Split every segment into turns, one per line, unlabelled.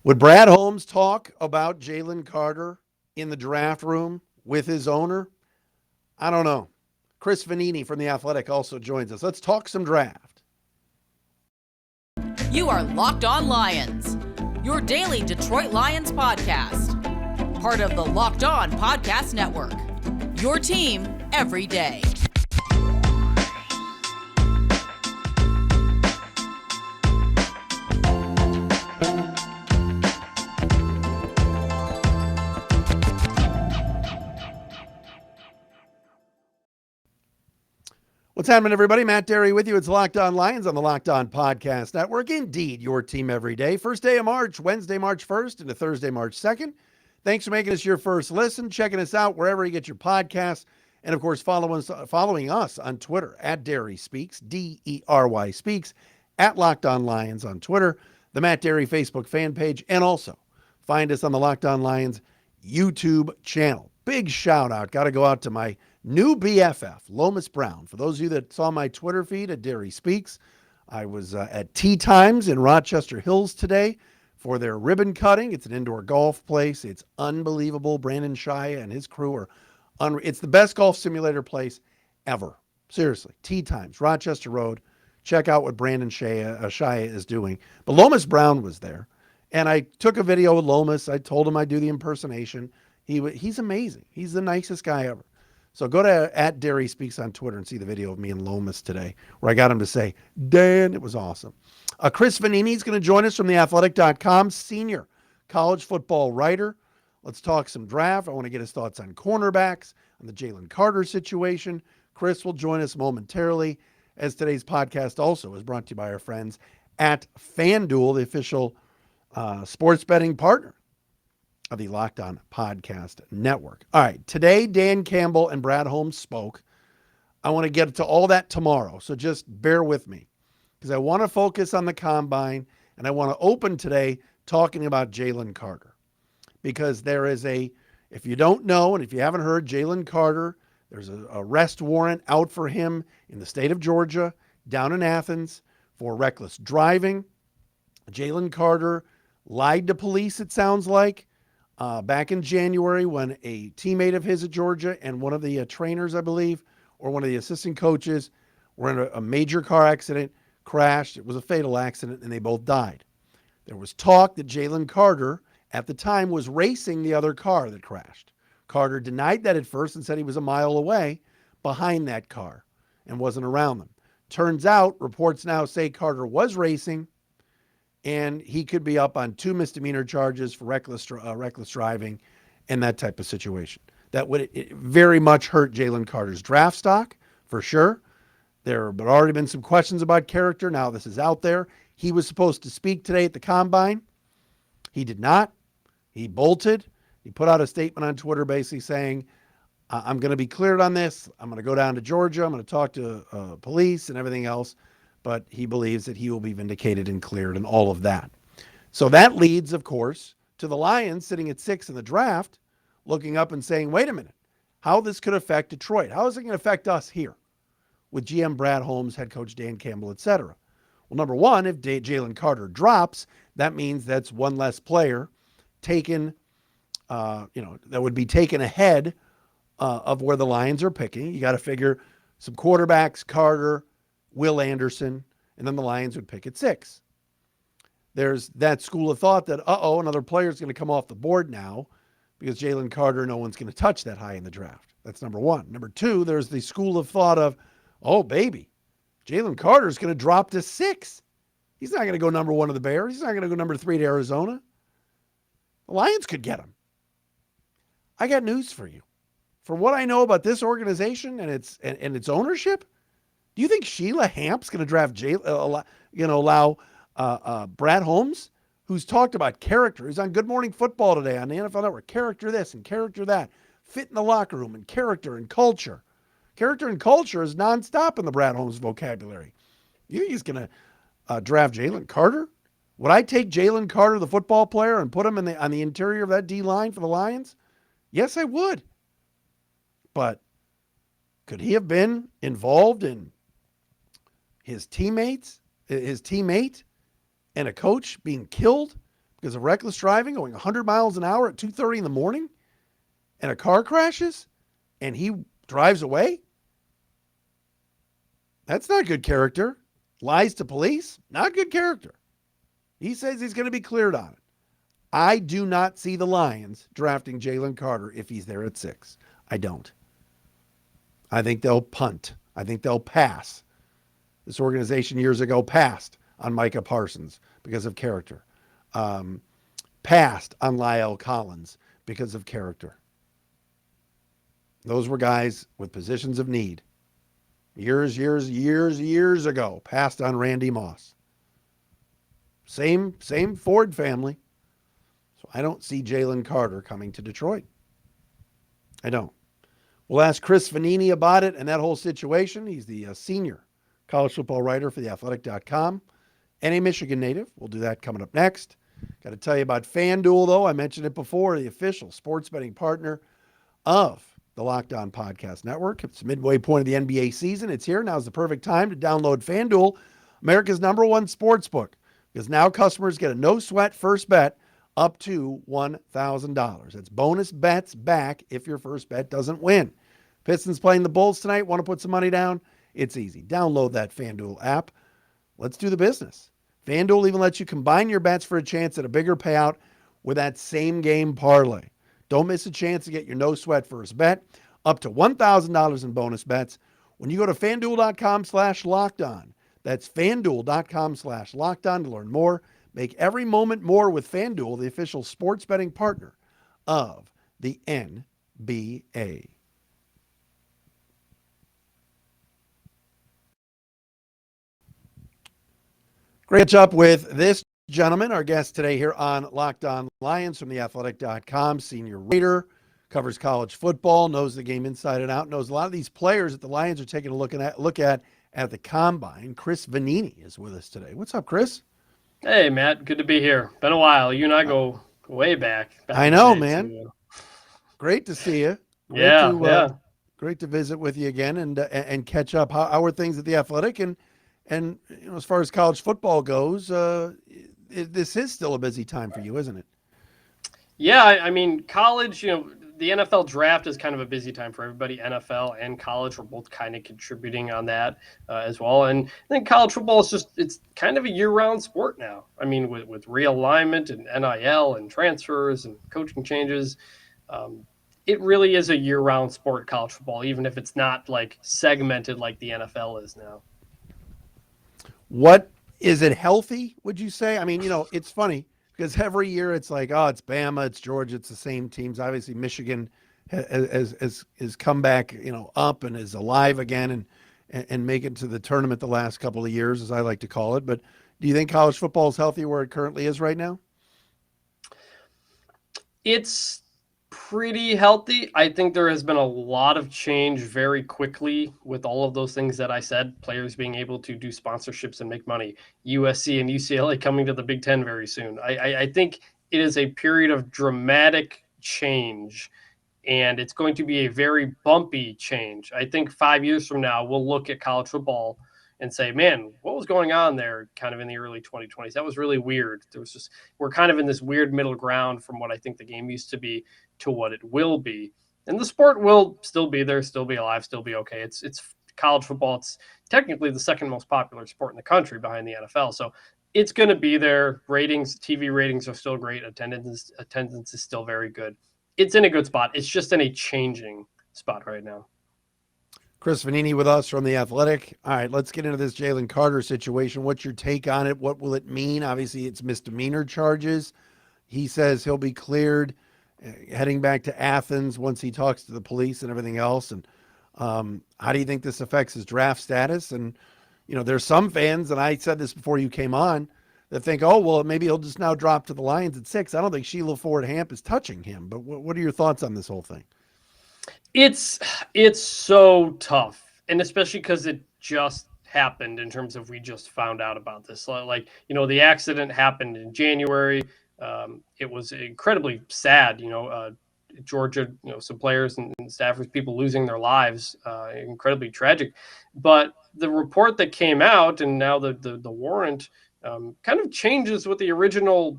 Would Brad Holmes talk about Jalen Carter in the draft room with his owner? I don't know. Chris Vannini from The Athletic also joins us. Let's talk some draft.
You are Locked On Lions, your daily Detroit Lions podcast. Part of the Locked On Podcast Network, your team every day.
What's happening, everybody? Matt Dery with you. It's Locked On Lions on the Locked On Podcast Network. Indeed, your team every day. First day of March, Wednesday, March 1st into Thursday, March 2nd. Thanks for making us your first listen, checking us out wherever you get your podcasts, and, of course, following us on Twitter, at Dery Speaks, D-E-R-Y Speaks, at Locked On Lions on Twitter, the Matt Dery Facebook fan page, and also find us on the Locked On Lions YouTube channel. Big shout out. Got to go out to my new BFF, Lomas Brown. For those of you that saw my Twitter feed at Dery Speaks, I was at Tea Times in Rochester Hills today for their ribbon cutting. It's an indoor golf place. It's unbelievable. Brandon Shia and his crew are it's the best golf simulator place ever. Seriously, Tea Times, Rochester Road. Check out what Brandon Shia is doing. But Lomas Brown was there, and I took a video with Lomas. I told him I'd do the impersonation. He's amazing. He's the nicest guy ever. So go to at Dery Speaks on Twitter and see the video of me and Lomas today, where I got him to say, Dan, it was awesome. Chris Vannini is going to join us from theathletic.com, senior college football writer. Let's talk some draft. I want to get his thoughts on cornerbacks, on the Jalen Carter situation. Chris will join us momentarily, as today's podcast also is brought to you by our friends at FanDuel, the official sports betting partner of the Locked On Podcast Network. All right, today Dan Campbell and Brad Holmes spoke. I want to get to all that tomorrow, so just bear with me because I want to focus on the combine, and I want to open today talking about Jalen Carter because there is if you don't know and if you haven't heard, Jalen Carter, there's an arrest warrant out for him in the state of Georgia, down in Athens, for reckless driving. Jalen Carter lied to police, it sounds like, back in January when a teammate of his at Georgia and one of the trainers, I believe, or one of the assistant coaches were in a major car accident, crashed. It was a fatal accident, and they both died. There was talk that Jalen Carter, at the time, was racing the other car that crashed. Carter denied that at first and said he was a mile away behind that car and wasn't around them. Turns out, reports now say Carter was racing, and he could be up on 2 misdemeanor charges for reckless driving and that type of situation. That would very much hurt Jalen Carter's draft stock, for sure. There have already been some questions about character. Now this is out there. He was supposed to speak today at the Combine. He did not. He bolted. He put out a statement on Twitter basically saying, I'm going to be cleared on this. I'm going to go down to Georgia. I'm going to talk to police and everything else. But he believes that he will be vindicated and cleared and all of that. So that leads, of course, to the Lions sitting at 6 in the draft, looking up and saying, wait a minute, how this could affect Detroit. How is it going to affect us here with GM Brad Holmes, head coach Dan Campbell, et cetera? Well, number one, if Jalen Carter drops, that means that's one less player taken, that would be taken ahead of where the Lions are picking. You got to figure some quarterbacks, Carter, Will Anderson, and then the Lions would pick at 6. There's that school of thought that, another player is going to come off the board now because Jalen Carter, no one's going to touch that high in the draft. That's number one. Number two, there's the school of thought of, Jalen Carter is going to drop to 6. He's not going to go number 1 to the Bears. He's not going to go number 3 to Arizona. The Lions could get him. I got news for you. From what I know about this organization and its ownership, do you think Sheila Hamp's going to draft allow Brad Holmes, who's talked about character, who's on Good Morning Football today on the NFL Network, character this and character that, fit in the locker room and character and culture. Character and culture is nonstop in the Brad Holmes vocabulary. You think he's going to draft Jalen Carter? Would I take Jalen Carter, the football player, and put him on the interior of that D-line for the Lions? Yes, I would. But could he have been involved in his teammate and a coach being killed because of reckless driving, going 100 miles an hour at 2:30 in the morning, and a car crashes, and he drives away? That's not good character. Lies to police, not good character. He says he's going to be cleared on it. I do not see the Lions drafting Jalen Carter if he's there at 6. I don't. I think they'll punt. I think they'll pass. This organization years ago passed on Micah Parsons because of character. Passed on Lyle Collins because of character. Those were guys with positions of need. Years ago, passed on Randy Moss. Same Ford family. So I don't see Jalen Carter coming to Detroit. I don't. We'll ask Chris Vannini about it and that whole situation. He's the senior college football writer for theathletic.com and a Michigan native. We'll do that coming up next. Got to tell you about FanDuel, though. I mentioned it before, the official sports betting partner of the Locked On Podcast Network. It's the midway point of the NBA season. It's here. Now's the perfect time to download FanDuel, America's #1 sportsbook, because now customers get a no-sweat first bet up to $1,000. That's bonus bets back if your first bet doesn't win. Pistons playing the Bulls tonight. Want to put some money down? It's easy. Download that FanDuel app. Let's do the business. FanDuel even lets you combine your bets for a chance at a bigger payout with that same game parlay. Don't miss a chance to get your no-sweat first bet up to $1,000 in bonus bets when you go to FanDuel.com/lockedon. That's FanDuel.com/lockedon to learn more. Make every moment more with FanDuel, the official sports betting partner of the NBA. Great catch up with this gentleman, our guest today here on Locked On Lions from theathletic.com, senior writer, covers college football, knows the game inside and out, knows a lot of these players that the Lions are taking a look at the Combine. Chris Vannini is with us today. What's up, Chris?
Hey, Matt. Good to be here. Been a while. You and I go way back.
I know, man. Great to see you. Great to visit with you again and catch up. How are things at the Athletic? And as far as college football goes, this is still a busy time for you, isn't it?
Yeah, I mean, college, the NFL draft is kind of a busy time for everybody. NFL and college are both kind of contributing on that as well. And I think college football is it's kind of a year-round sport now. I mean, with realignment and NIL and transfers and coaching changes, it really is a year-round sport, college football, even if it's not like segmented like the NFL is now.
What is it healthy, would you say? I mean, it's funny because every year it's like, oh, it's Bama, it's Georgia, it's the same teams. Obviously, Michigan has come back, up and is alive again and make it to the tournament the last couple of years, as I like to call it. But do you think college football is healthy where it currently is right now?
It's pretty healthy. I think there has been a lot of change very quickly with all of those things that I said, players being able to do sponsorships and make money, USC and UCLA coming to the Big Ten very soon. I think it is a period of dramatic change, and it's going to be a very bumpy change. I think 5 years from now, we'll look at college football and say, man, what was going on there kind of in the early 2020s? That was really weird. We're kind of in this weird middle ground from what I think the game used to be to what it will be. And the sport will still be there, still be alive, still be okay. It's college football. It's technically the second most popular sport in the country behind the NFL. So it's going to be there. Ratings, TV ratings are still great. Attendance is still very good. It's in a good spot. It's just in a changing spot right now.
Chris Vannini with us from The Athletic. All right, let's get into this Jalen Carter situation. What's your take on it? What will it mean? Obviously, it's misdemeanor charges. He says he'll be cleared heading back to Athens once he talks to the police and everything else. And how do you think this affects his draft status? And, there's some fans, and I said this before you came on, that think, oh, well, maybe he'll just now drop to the Lions at 6. I don't think Sheila Ford Hamp is touching him. But what are your thoughts on this whole thing?
It's so tough, and especially because it just happened in terms of we just found out about this. Like, the accident happened in January. It was incredibly sad, Georgia, some players and staffers, people losing their lives, incredibly tragic. But the report that came out and now the warrant kind of changes what the original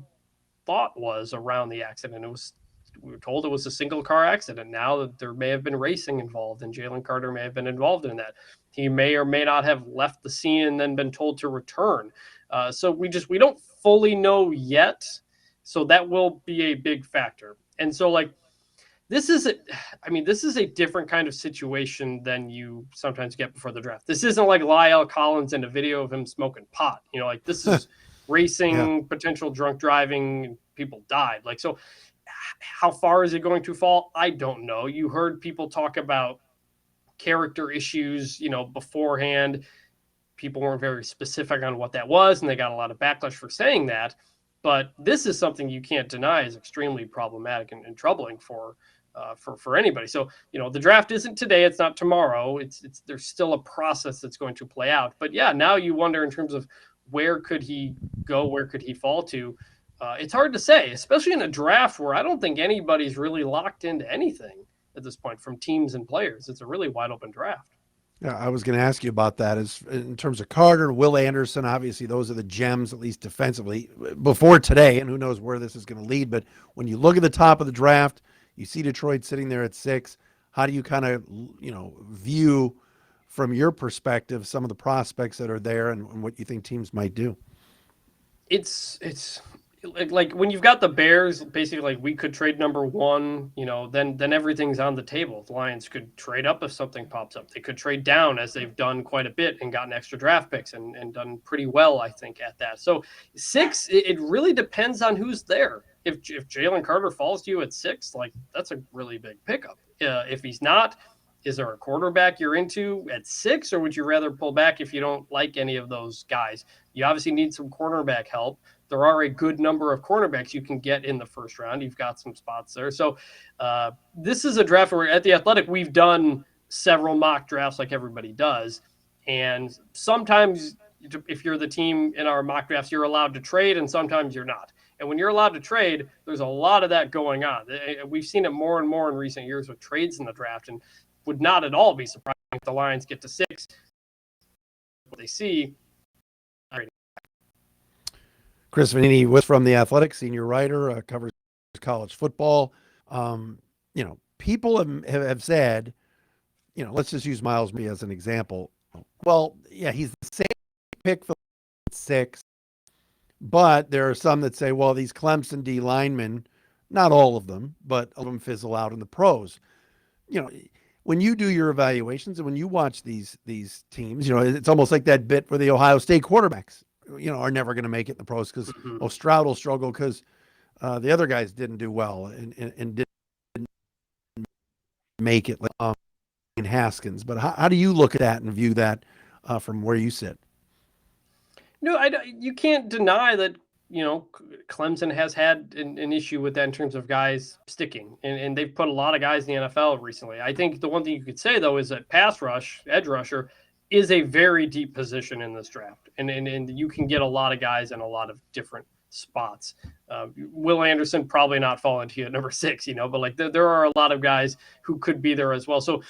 thought was around the accident. We were told it was a single car accident. Now that there may have been racing involved, and Jalen Carter may have been involved in that. He may or may not have left the scene and then been told to return. So we don't fully know yet. So that will be a big factor. And so this is a different kind of situation than you sometimes get before the draft. This isn't like Lyle Collins and a video of him smoking pot. This is racing, potential drunk driving, people died. So how far is it going to fall? I don't know. You heard people talk about character issues, beforehand. People weren't very specific on what that was, and they got a lot of backlash for saying that. But this is something you can't deny is extremely problematic and troubling for anybody. So, the draft isn't today. It's not tomorrow. There's still a process that's going to play out. But yeah, now you wonder in terms of where could he go? Where could he fall to? It's hard to say, especially in a draft where I don't think anybody's really locked into anything at this point from teams and players. It's a really wide open draft.
Yeah, I was going to ask you about that. As in terms of Carter, Will Anderson, obviously those are the gems, at least defensively, before today, and who knows where this is going to lead. But when you look at the top of the draft, you see Detroit sitting there at 6. How do you kind of, view from your perspective some of the prospects that are there and what you think teams might do?
It's like when you've got the Bears, basically we could trade number 1, then everything's on the table. The Lions could trade up if something pops up. They could trade down, as they've done quite a bit and gotten extra draft picks and done pretty well, I think, at that. So 6, it really depends on who's there. If Jalen Carter falls to you at 6, that's a really big pickup. If he's not, is there a quarterback you're into at 6, or would you rather pull back if you don't like any of those guys? You obviously need some cornerback help. There are a good number of cornerbacks you can get in the first round. You've got some spots there. So this is a draft where at The Athletic, we've done several mock drafts like everybody does. And sometimes if you're the team in our mock drafts, you're allowed to trade, and sometimes you're not. And when you're allowed to trade, there's a lot of that going on. We've seen it more and more in recent years with trades in the draft, and would not at all be surprised if the Lions get to 6. What they see.
Chris Vannini was from The Athletic, senior writer, covers college football. People have said, let's just use Miles Murphy as an example. Well, yeah, he's the same pick for 6, but there are some that say, well, these Clemson D linemen, not all of them, but all of them fizzle out in the pros. When you do your evaluations and when you watch these teams, it's almost like that bit for the Ohio State quarterbacks, are never going to make it in the pros because Stroud will struggle because the other guys didn't do well and didn't make it, like in Haskins. But how do you look at that and view that from where you sit?
No, you can't deny that, Clemson has had an issue with that in terms of guys sticking, and they've put a lot of guys in the NFL recently. I think the one thing you could say, though, is that pass rush, edge rusher, is a very deep position in this draft, and you can get a lot of guys in a lot of different spots. Will Anderson probably not falling to you at number 6, but there are a lot of guys who could be there as well. So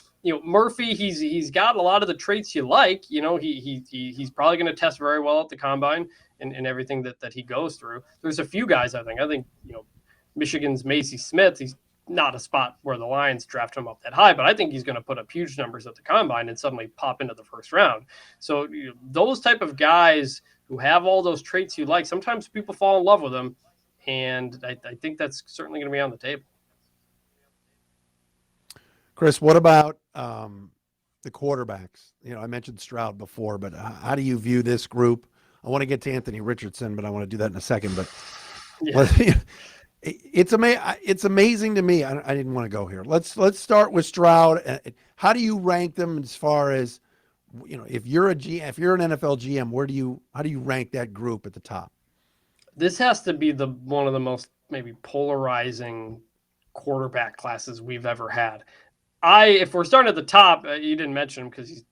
Murphy, he's got a lot of the traits you like. He's probably going to test very well at the combine and everything that he goes through. There's a few guys I think Michigan's Macy Smith. He's not a spot where the Lions draft him up that high, but I think he's going to put up huge numbers at the combine and suddenly pop into the first round. So those type of guys who have all those traits you like, sometimes people fall in love with them, and I think that's certainly going to be on the table.
Chris, what about the quarterbacks? I mentioned Stroud before, but how do you view this group? I want to get to Anthony Richardson, but I want to do that in a second. But yeah. It's amazing to me. I didn't want to go here. Let's start with Stroud. How do you rank them as far as, if you're an NFL GM, how do you rank that group at the top?
This has to be one of the most maybe polarizing quarterback classes we've ever had. If we're starting at the top, you didn't mention him because he's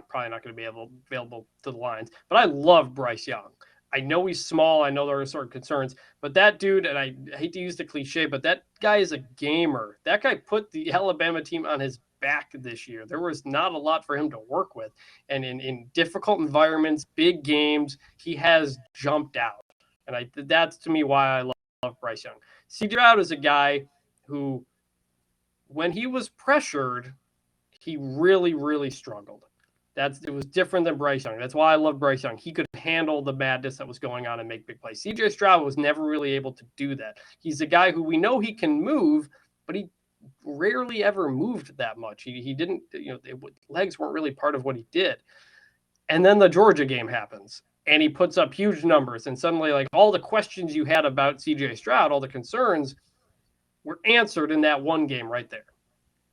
probably not going to be available to the Lions, but I love Bryce Young. I know he's small. I know there are certain concerns, but that dude, and I hate to use the cliche, but that guy is a gamer. That guy put the Alabama team on his back this year. There was not a lot for him to work with. And in difficult environments, big games, he has jumped out. And that's to me why I love love Bryce Young. CJ Stroud is a guy who, when he was pressured, he really, really struggled. It was different than Bryce Young. That's why I love Bryce Young. He could handle the madness that was going on and make big plays. CJ Stroud was never really able to do that. He's a guy who we know he can move, but he rarely ever moved that much. He didn't, legs weren't really part of what he did. And then the Georgia game happens, and he puts up huge numbers. And suddenly, like, all the questions you had about CJ Stroud, all the concerns were answered in that one game right there.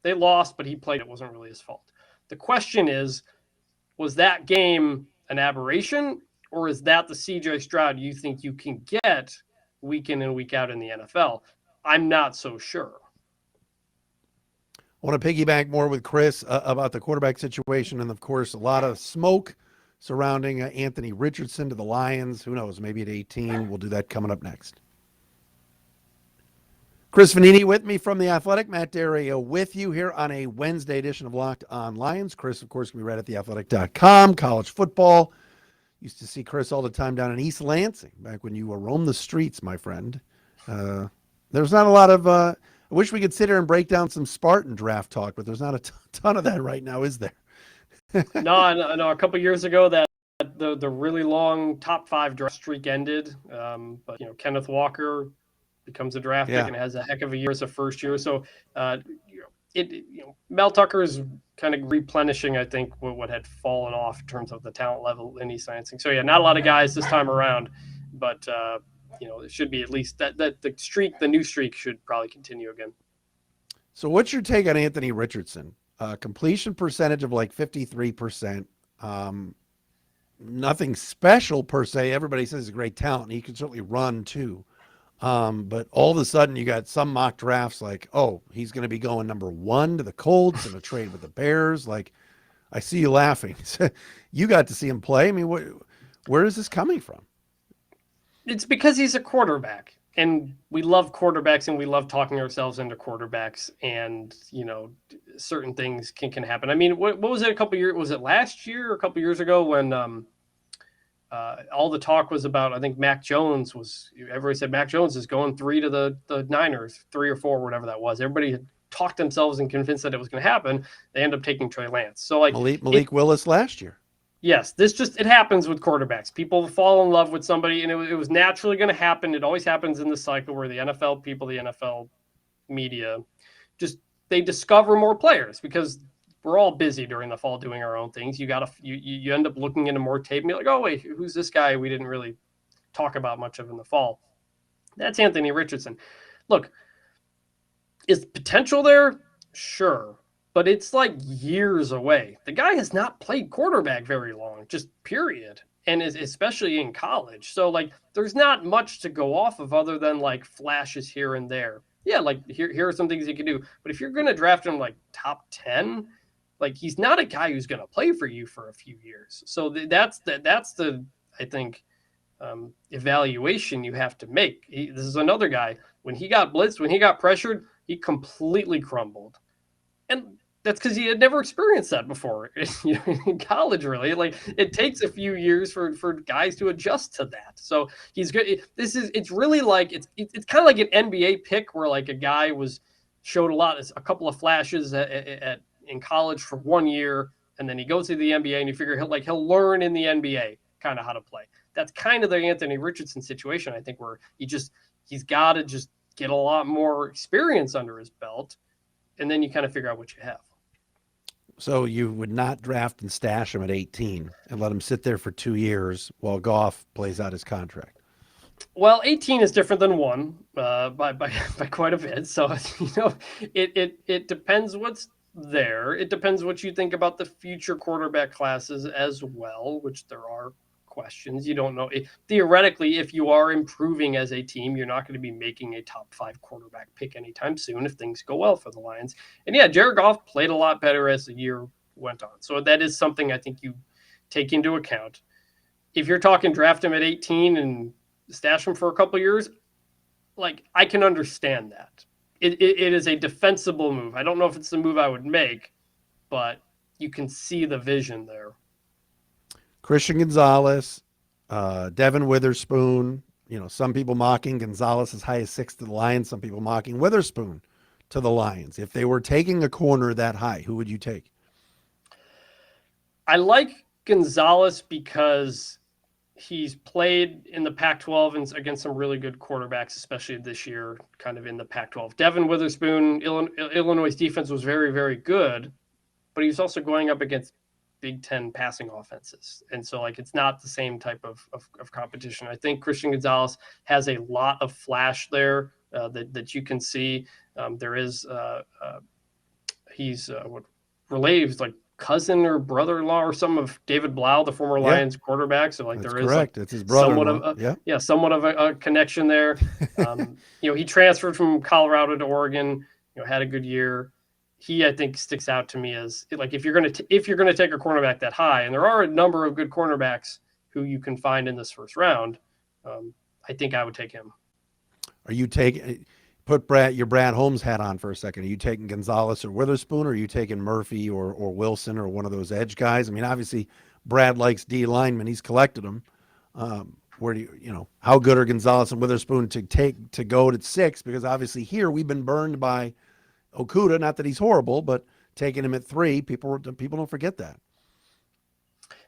They lost, but he played. It wasn't really his fault. The question is, was that game an aberration, or is that the CJ Stroud you think you can get week in and week out in the NFL? I'm not so sure.
I want to piggyback more with Chris about the quarterback situation, and of course, a lot of smoke surrounding Anthony Richardson to the Lions. Who knows? Maybe at 18. We'll do that coming up next. Chris Vannini with me from The Athletic. Matt Dery with you here on a Wednesday edition of Locked On Lions. Chris, of course, can be read at theathletic.com. College football. Used to see Chris all the time down in East Lansing, back when you roamed the streets, my friend. There's not a lot of I wish we could sit here and break down some Spartan draft talk, but there's not a ton of that right now, is there?
No. A couple years ago, that the really long top 5 draft streak ended. But Kenneth Walker becomes a draft pick and has a heck of a year as a first year. So, Mel Tucker's kind of replenishing, I think, what had fallen off in terms of the talent level in East Lansing. So, not a lot of guys this time around, but it should be at least that the new streak should probably continue again.
So, what's your take on Anthony Richardson? Completion percentage of like 53%. Nothing special per se. Everybody says he's a great talent. He can certainly run too. But all of a sudden you got some mock drafts like, oh, he's going to be going number 1 to the Colts in a trade with the Bears. Like, I see you laughing. You got to see him play. I mean, where is this coming from?
It's because he's a quarterback, and we love quarterbacks, and we love talking ourselves into quarterbacks, and certain things can happen. I mean, what was it a couple years? Was it last year or a couple years ago when all the talk was about, I think Mac Jones everybody said Mac Jones is going 3 to the Niners, 3 or 4, whatever that was. Everybody had talked themselves and convinced that it was going to happen. They end up taking Trey Lance. So like
Malik Willis last year.
Yes, it happens with quarterbacks. People fall in love with somebody, and it was naturally going to happen. It always happens in the cycle where the NFL people, the NFL media, they discover more players because we're all busy during the fall doing our own things. You end up looking into more tape and be like, oh wait, who's this guy we didn't really talk about much of in the fall? That's Anthony Richardson. Look, is potential there? Sure. But it's like years away. The guy has not played quarterback very long, just period. And especially in college. So like there's not much to go off of other than like flashes here and there. Yeah, like here are some things he can do. But if you're going to draft him like top 10, like he's not a guy who's going to play for you for a few years. So that's the I think evaluation you have to make. This is another guy. When he got blitzed, when he got pressured, he completely crumbled. And that's because he had never experienced that before in college, really. Like it takes a few years for guys to adjust to that. So he's good. It's really like it's kind of like an NBA pick where like a guy showed a couple of flashes in college for 1 year, and then he goes to the NBA and you figure he'll learn in the NBA kind of how to play. That's kind of the Anthony Richardson situation, I think, where he's got to just get a lot more experience under his belt, and then you kind of figure out what you have.
So you would not draft and stash him at 18 and let him sit there for 2 years while Goff plays out his contract?
Well, 18 is different than 1 by quite a bit. So, it depends what's there. It depends what you think about the future quarterback classes as well, which there are questions. You don't know. Theoretically, if you are improving as a team, you're not going to be making a top 5 quarterback pick anytime soon if things go well for the Lions. And yeah, Jared Goff played a lot better as the year went on. So that is something I think you take into account. If you're talking draft him at 18 and stash him for a couple of years, like I can understand that. It is a defensible move. I don't know if it's the move I would make, but you can see the vision there.
Christian Gonzalez, Devin Witherspoon, some people mocking Gonzalez as high as 6 to the Lions, some people mocking Witherspoon to the Lions. If they were taking a corner that high, who would you take?
I like Gonzalez because he's played in the Pac-12 and against some really good quarterbacks, especially this year, kind of in the Pac-12. Devin Witherspoon, Illinois' defense was very, very good, but he was also going up against Big Ten passing offenses. And so, it's not the same type of competition. I think Christian Gonzalez has a lot of flash there that you can see. There is he's what related, cousin or brother-in-law or some of David Blau, the former Lions quarterback. So
That's
there is
correct. It's his brother-in-law.
Somewhat of a connection there. He transferred from Colorado to Oregon, had a good year. He, I think, sticks out to me as if you're going to take a cornerback that high, and there are a number of good cornerbacks who you can find in this first round. I think I would take him.
Are you taking your Brad Holmes hat on for a second? Are you taking Gonzalez or Witherspoon, or are you taking Murphy or Wilson or one of those edge guys? I mean, obviously, Brad likes D linemen. He's collected them. Where do how good are Gonzalez and Witherspoon to go to 6? Because obviously here we've been burned by Okudah. Not that he's horrible, but taking him at 3, people don't forget that.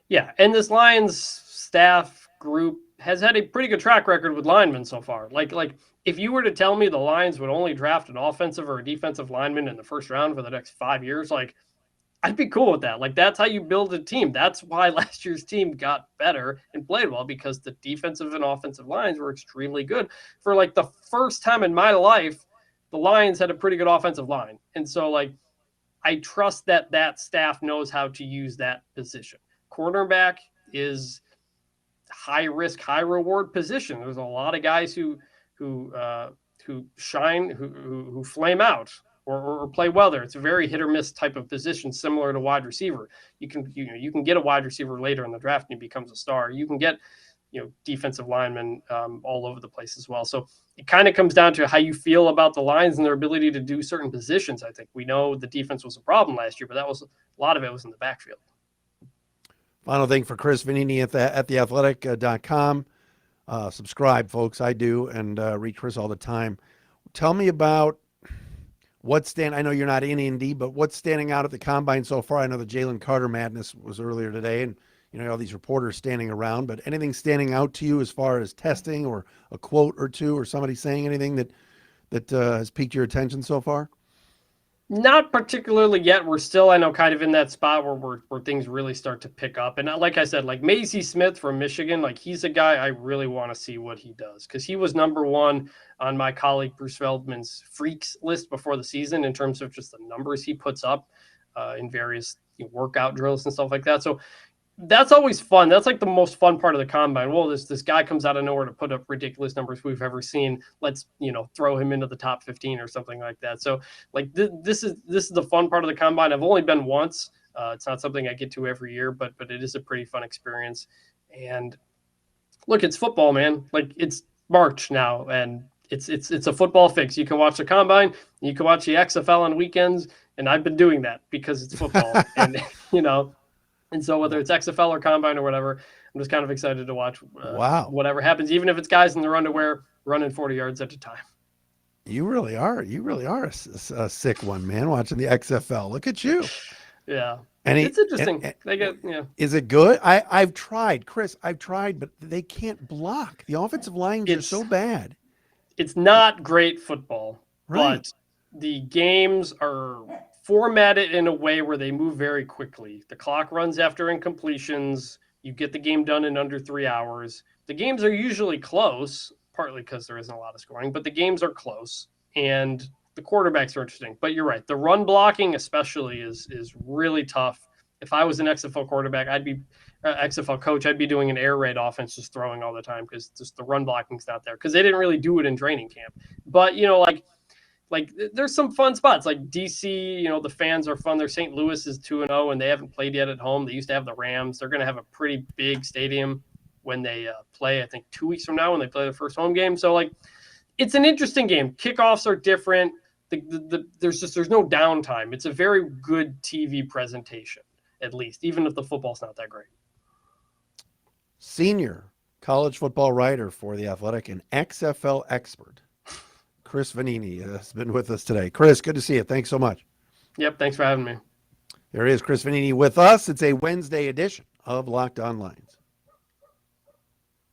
Yeah, and this Lions staff group has had a pretty good track record with linemen so far. If you were to tell me the Lions would only draft an offensive or a defensive lineman in the first round for the next 5 years, I'd be cool with that. That's how you build a team. That's why last year's team got better and played well, because the defensive and offensive lines were extremely good. For the first time in my life, the Lions had a pretty good offensive line. And so I trust that staff knows how to use that position. Cornerback is high risk, high reward position. There's a lot of guys who shine, who flame out or play well there. It's a very hit or miss type of position, similar to wide receiver. You can get a wide receiver later in the draft and he becomes a star. You can get defensive linemen all over the place as well. So it kind of comes down to how you feel about the Lions and their ability to do certain positions. I think we know the defense was a problem last year, but a lot of it was in the backfield.
Final thing for Chris Vannini at theathletic.com. Subscribe, folks. I do, and read Chris all the time. Tell me about I know you're not in Indy, but what's standing out at the combine so far? I know the Jalen Carter madness was earlier today, and all these reporters standing around, but anything standing out to you as far as testing or a quote or two or somebody saying anything that has piqued your attention so far?
Not particularly yet. We're still, I know, kind of in that spot where things really start to pick up. And like I said, Macy Smith from Michigan, he's a guy I really want to see what he does, because he was number 1 on my colleague Bruce Feldman's freaks list before the season in terms of just the numbers he puts up in various workout drills and stuff like that. So that's always fun. That's the most fun part of the combine. Well, this guy comes out of nowhere to put up ridiculous numbers we've ever seen. Let's throw him into the top 15 or something like that. So this is the fun part of the combine. I've only been once. It's not something I get to every year, but it is a pretty fun experience. And look, it's football, man. It's March now, and it's a football fix. You can watch the combine, you can watch the XFL on weekends, and I've been doing that because it's football. And And so whether it's XFL or combine or whatever, I'm just kind of excited to watch whatever happens, even if it's guys in their underwear running 40 yards at a time.
You really are a sick one, man, watching the XFL. Look at you.
Yeah. It's interesting.
Is it good? I've tried, Chris. But they can't block. The offensive lines are so bad.
It's not great football,
right?
But the games are formatted in a way where they move very quickly. The clock runs after incompletions. You get the game done in under 3 hours. The games are usually close, partly because there isn't a lot of scoring, but the games are close, and the quarterbacks are interesting. But you're right. The run blocking especially is really tough. If I was an XFL quarterback, XFL coach, I'd be doing an air raid offense, just throwing all the time, because just the run blocking's not there, because they didn't really do it in training camp. But, there's some fun spots like DC, the fans are fun. Their St. Louis is 2-0 and they haven't played yet at home. They used to have the Rams. They're going to have a pretty big stadium when they play, I think 2 weeks from now when they play the first home game. So it's an interesting game. Kickoffs are different. There's no downtime. It's a very good TV presentation, at least, even if the football's not that great.
Senior college football writer for The Athletic and XFL expert, Chris Vannini, has been with us today. Chris, good to see you. Thanks so much.
Yep, thanks for having me.
There is Chris Vannini with us. It's a Wednesday edition of Locked On Lions.